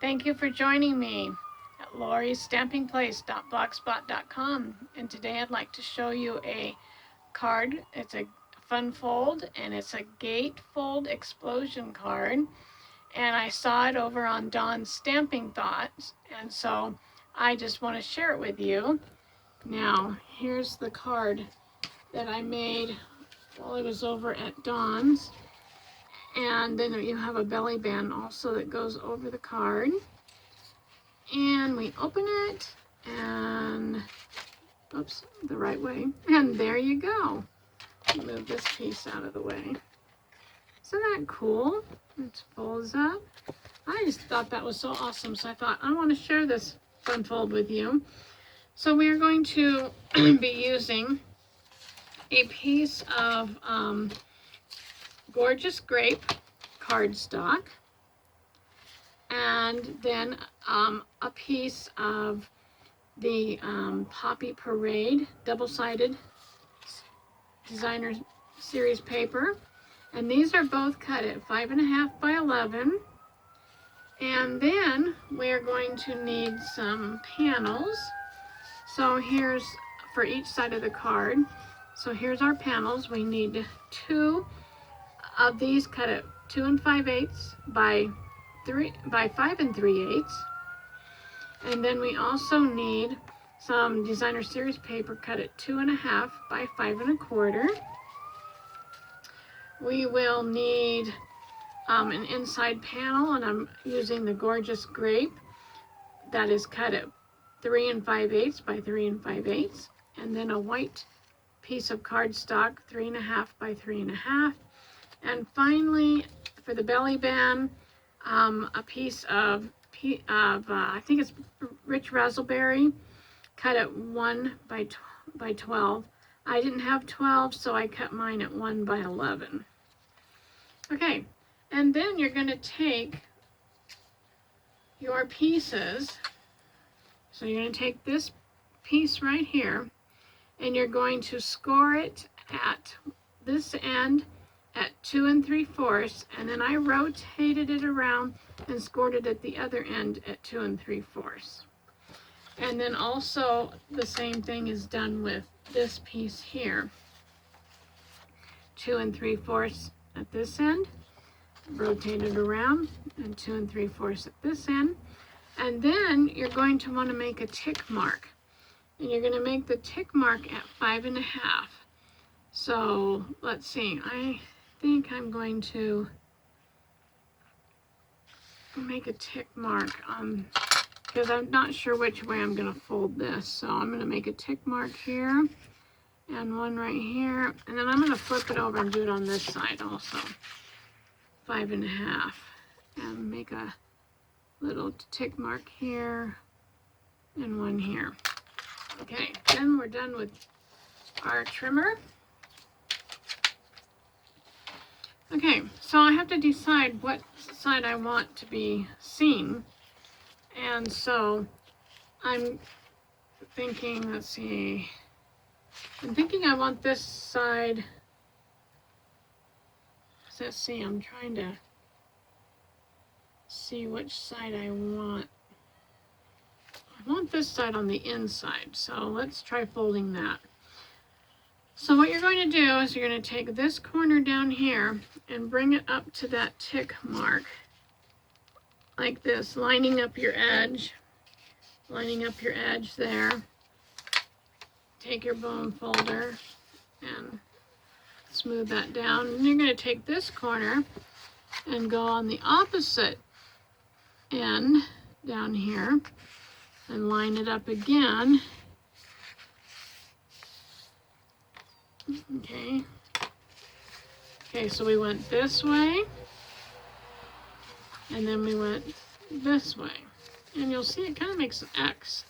Thank you for joining me at lauriesstampingplace.blogspot.com, and today I'd like to show you a card. It's a fun fold, and it's a gatefold explosion card, and I saw it over on Dawn's Stamping Thoughts, and so I just want to share it with you. Now here's the card that I made while I was over at Dawn's. And then you have a belly band also that goes over the card. And we open it, and, oops, the right way. And there you go. Move this piece out of the way. Isn't that cool? It folds up. I just thought that was so awesome. So I thought, I want to share this fun fold with you. So we are going to be using a piece of Gorgeous Grape cardstock, and then a piece of the Poppy Parade double-sided designer series paper, and these are both cut at 5.5 by 11. And then we're going to need some panels. So here's for each side of the card. So here's our panels. We need 2 of these cut at 2 5/8 by 5 3/8, and then we also need some designer series paper cut at 2.5 by 5 1/4. We will need an inside panel, and I'm using the Gorgeous Grape that is cut at 3 5/8 by 3 5/8, and then a white piece of cardstock 3.5 by 3.5. And finally, for the belly band, a piece of I think it's Rich Razzleberry, cut at 1 by 12. I didn't have 12, so I cut mine at 1 by 11. Okay, and then you're going to take your pieces. So you're going to take this piece right here, and you're going to score it at this end at 2 3/4, and then I rotated it around and scored it at the other end at 2 3/4. And then also the same thing is done with this piece here. 2 3/4 at this end, rotate it around, and 2 3/4 at this end. And then you're going to want to make a tick mark, and you're going to make the tick mark at 5.5. So let's see, I think I'm going to make a tick mark because I'm not sure which way I'm going to fold this. So I'm going to make a tick mark here and one right here, and then I'm going to flip it over and do it on this side also. 5.5, and make a little tick mark here and one here. Okay, then we're done with our trimmer. Okay, so I have to decide what side I want to be seen. And so I'm thinking, let's see, I'm thinking I want this side. Let's see, I'm trying to see which side I want. I want this side on the inside, so let's try folding that. So what you're going to do is you're going to take this corner down here and bring it up to that tick mark, like this, lining up your edge there. Take your bone folder and smooth that down. And you're going to take this corner and go on the opposite end down here and line it up again. Okay, so we went this way, and then we went this way. And you'll see it kind of makes an X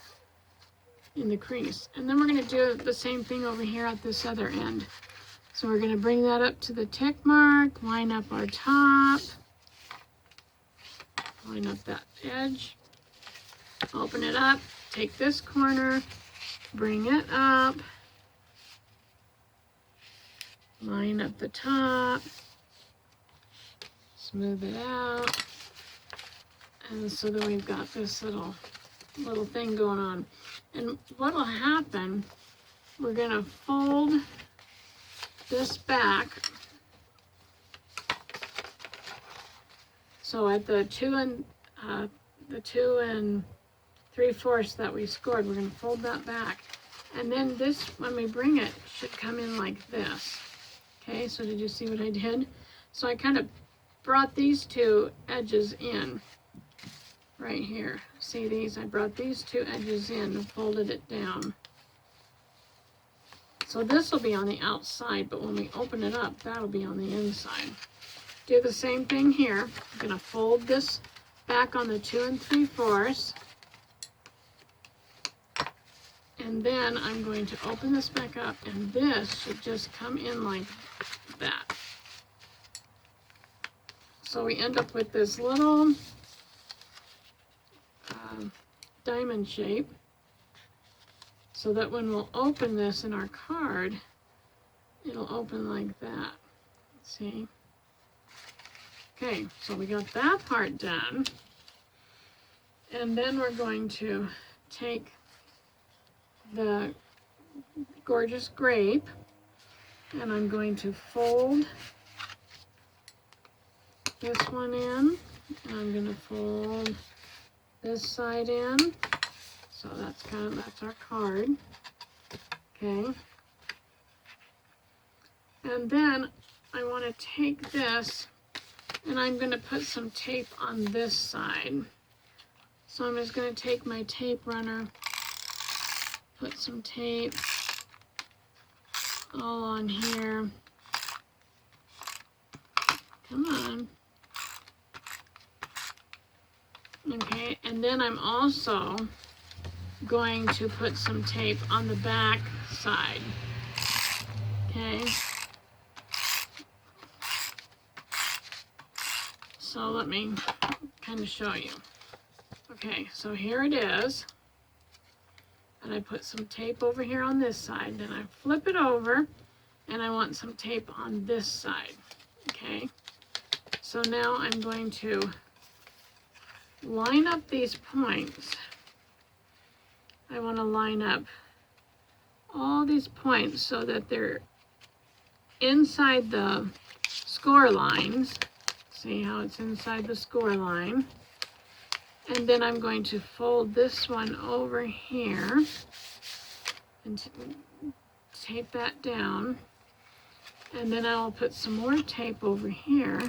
in the crease. And then we're going to do the same thing over here at this other end. So we're going to bring that up to the tick mark, line up our top, line up that edge, open it up, take this corner, bring it up, line up the top, smooth it out, And so then we've got this little thing going on. And what'll happen, we're gonna fold this back. So at the 2 3/4 that we scored, we're gonna fold that back. And then this, when we bring it, should come in like this. Okay, so did you see what I did? So I kind of brought these two edges in right here. See these? I brought these two edges in and folded it down. So this will be on the outside, but when we open it up, that'll be on the inside. Do the same thing here. I'm gonna fold this back on the 2 3/4. And then I'm going to open this back up, and this should just come in like that. So we end up with this little diamond shape, so that when we'll open this in our card, it'll open like that. See? Okay, so we got that part done. And then we're going to take the Gorgeous Grape, and I'm going to fold this one in, and I'm going to fold this side in. So that's our card. Okay. And then I want to take this, and I'm going to put some tape on this side. So I'm just going to take my tape runner, put some tape all on here. Come on. Okay, and then I'm also going to put some tape on the back side. Okay. So let me kind of show you. Okay, so here it is. And I put some tape over here on this side. Then I flip it over, and I want some tape on this side. Okay. So now I'm going to line up these points. I want to line up all these points so that they're inside the score lines. See how it's inside the score line. And then I'm going to fold this one over here and tape that down. And then I'll put some more tape over here.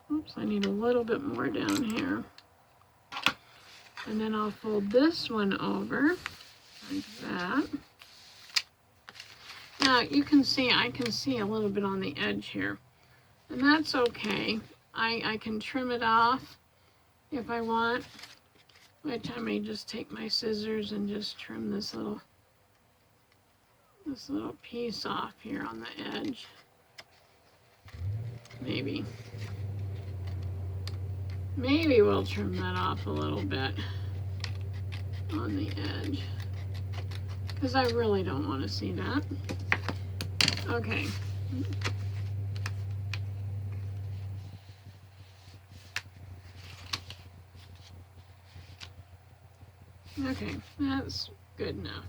Oops, I need a little bit more down here. And then I'll fold this one over like that. Now you can see, I can see a little bit on the edge here. And that's okay. I can trim it off if I want, which I may just take my scissors and just trim this little piece off here on the edge. Maybe we'll trim that off a little bit on the edge, because I really don't want to see that. Okay. Okay, that's good enough.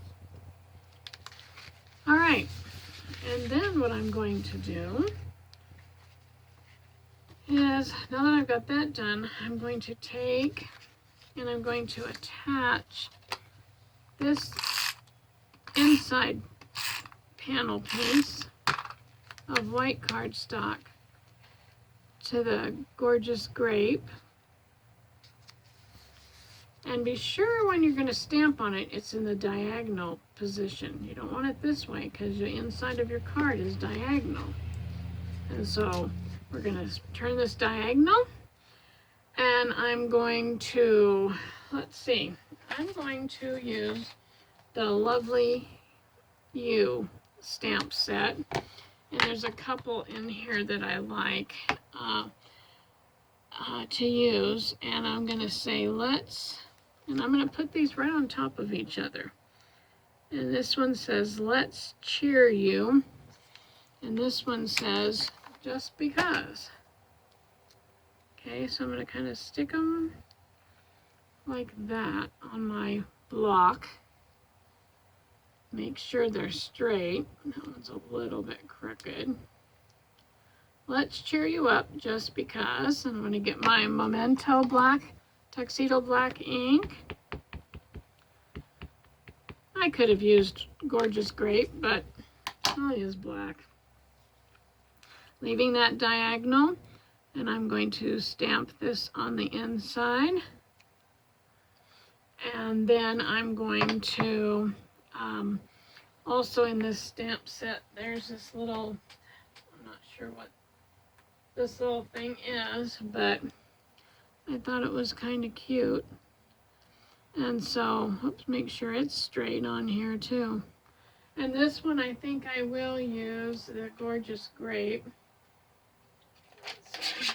All right, and then what I'm going to do is, now that I've got that done, I'm going to take and I'm going to attach this inside panel piece of white cardstock to the Gorgeous Grape. And be sure when you're going to stamp on it, it's in the diagonal position. You don't want it this way because the inside of your card is diagonal. And so we're going to turn this diagonal, and I'm going to, let's see, I'm going to use the Lovely You stamp set. And there's a couple in here that I like to use. And I'm going to say, let's And I'm going to put these right on top of each other. And this one says, let's cheer you. And this one says, just because. Okay, so I'm going to kind of stick them like that on my block. Make sure they're straight. That one's a little bit crooked. Let's cheer you up just because. I'm going to get my Memento black, Tuxedo black ink. I could have used Gorgeous Grape, but I'll use black. Leaving that diagonal, and I'm going to stamp this on the inside. And then I'm going to, also in this stamp set, there's this little, I'm not sure what this little thing is, but I thought it was kind of cute. And so, let's make sure it's straight on here too. And this one, I think I will use the Gorgeous Grape.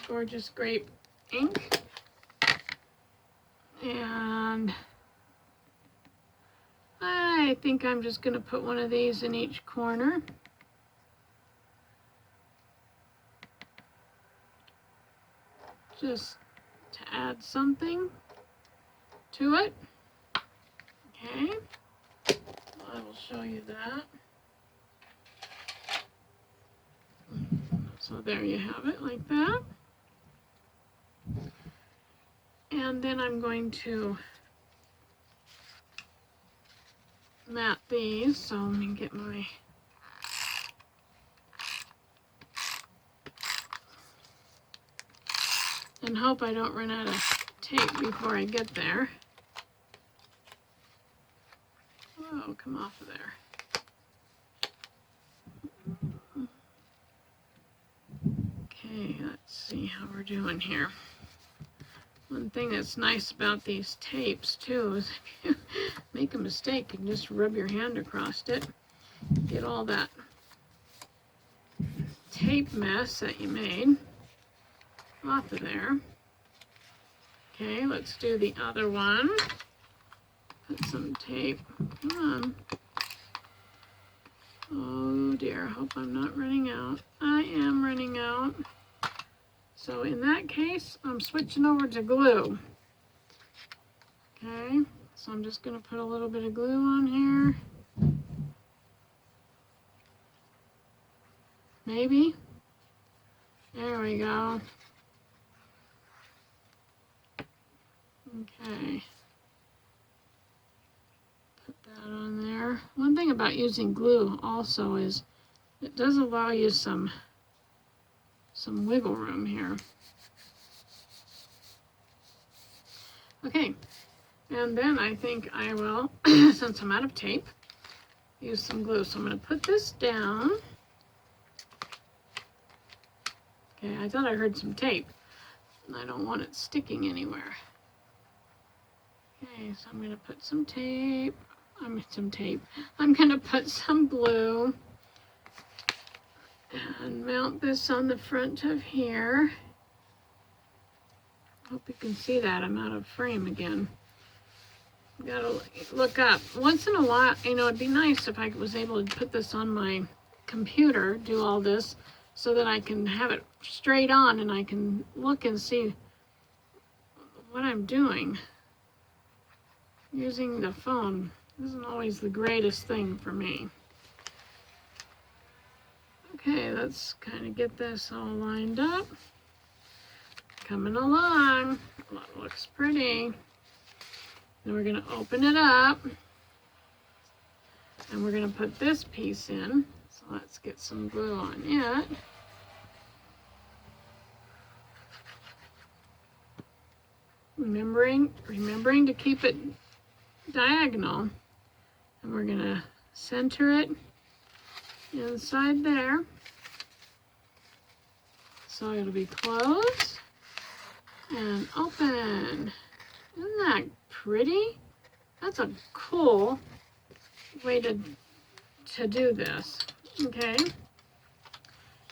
Gorgeous Grape ink. And I think I'm just going to put one of these in each corner. Just to add something to it. Okay, I will show you that. So there you have it, like that. And then I'm going to mat these, so let me get my and hope I don't run out of tape before I get there. Oh, come off of there. Okay, let's see how we're doing here. One thing that's nice about these tapes too is if you make a mistake, you can just rub your hand across it, get all that tape mess that you made off of there. Okay, let's do the other one. Put some tape. Come on. Oh dear, I hope I'm not running out. I am running out. So in that case, I'm switching over to glue. Okay, so I'm just going to put a little bit of glue on here. Maybe. There we go. Okay. Put that on there. One thing about using glue also is it does allow you some wiggle room here. Okay, and then I think I will, since I'm out of tape, use some glue. So I'm going to put this down. Okay, I thought I heard some tape, and I don't want it sticking anywhere. Okay, so I'm going to put some tape. I'm going to put some glue and mount this on the front of here. Hope you can see that. I'm out of frame again. Gotta look up. Once in a while, you know, it'd be nice if I was able to put this on my computer, do all this, so that I can have it straight on and I can look and see what I'm doing. Using the phone isn't always the greatest thing for me. Okay, let's kind of get this all lined up. Coming along. That looks pretty. Then we're going to open it up. And we're going to put this piece in. So let's get some glue on it. Remembering to keep it diagonal. And we're going to center it inside there. So it'll be closed and open. Isn't that pretty? That's a cool way to do this. Okay.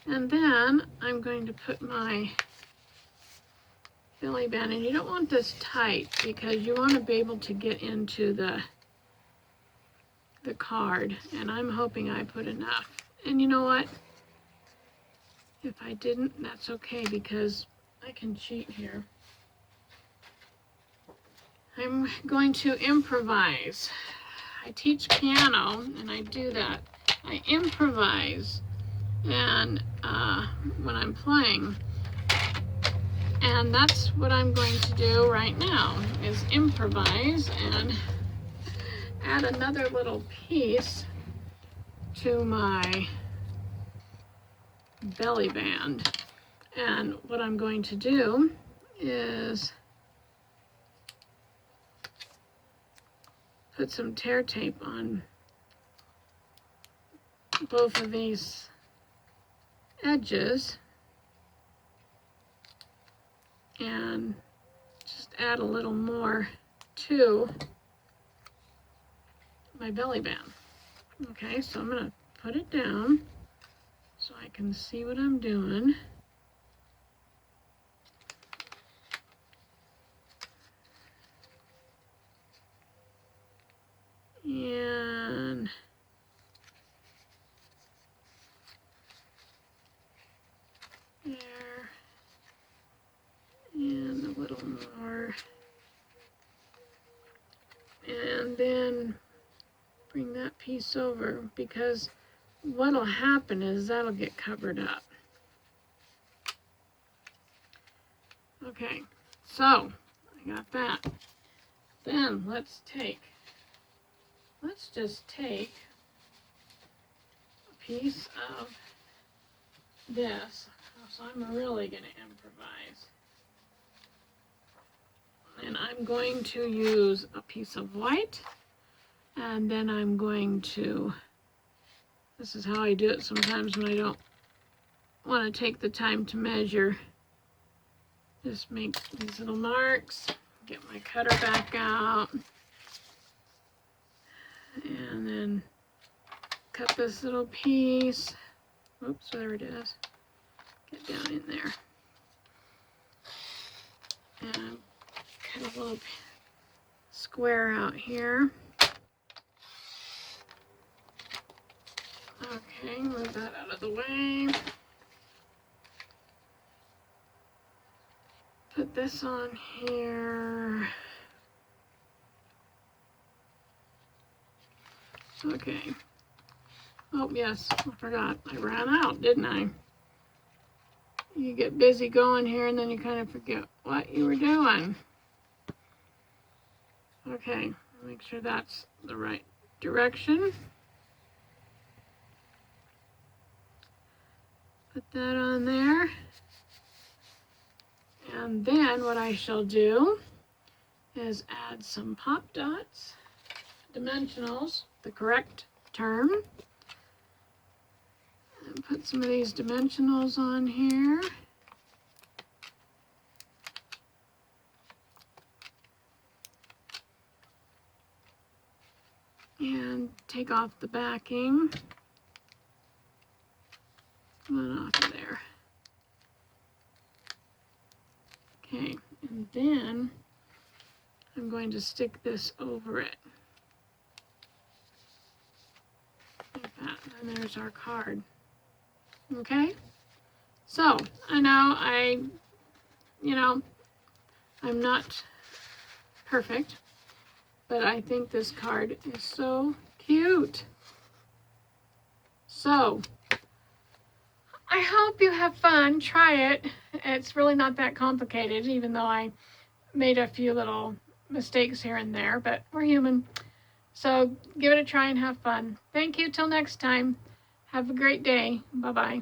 And then I'm going to put my belly band, and you don't want this tight because you want to be able to get into the card, and I'm hoping I put enough. And you know what? If I didn't, that's okay because I can cheat here. I'm going to improvise. I teach piano and I do that. I improvise and when I'm playing. And that's what I'm going to do right now, is improvise and add another little piece to my belly band. And what I'm going to do is put some tear tape on both of these edges and just add a little more to my belly band. Okay, so I'm gonna put it down so I can see what I'm doing. And there, and a little more, and then bring that piece over, because what'll happen is that'll get covered up. Okay, so I got that. Then let's just take a piece of this. So I'm really going to improvise. And I'm going to use a piece of white, and then I'm going to, this is how I do it sometimes when I don't want to take the time to measure. Just make these little marks, get my cutter back out, and then cut this little piece. Oops, there it is. Get down in there. And cut a little square out here. Okay, move that out of the way. Put this on here. Okay. Oh, yes, I forgot. I ran out, didn't I? You get busy going here and then you kind of forget what you were doing. Okay, make sure that's the right direction. Put that on there. And then what I shall do is add some pop dots, dimensionals, the correct term. And put some of these dimensionals on here. And take off the backing. Come on off of there. Okay, and then I'm going to stick this over it. Like that, and there's our card. Okay, so I know I'm not perfect, but I think this card is so cute. So I hope you have fun. Try it. It's really not that complicated, even though I made a few little mistakes here and there, but we're human. So give it a try and have fun. Thank you. Till next time. Have a great day. Bye-bye.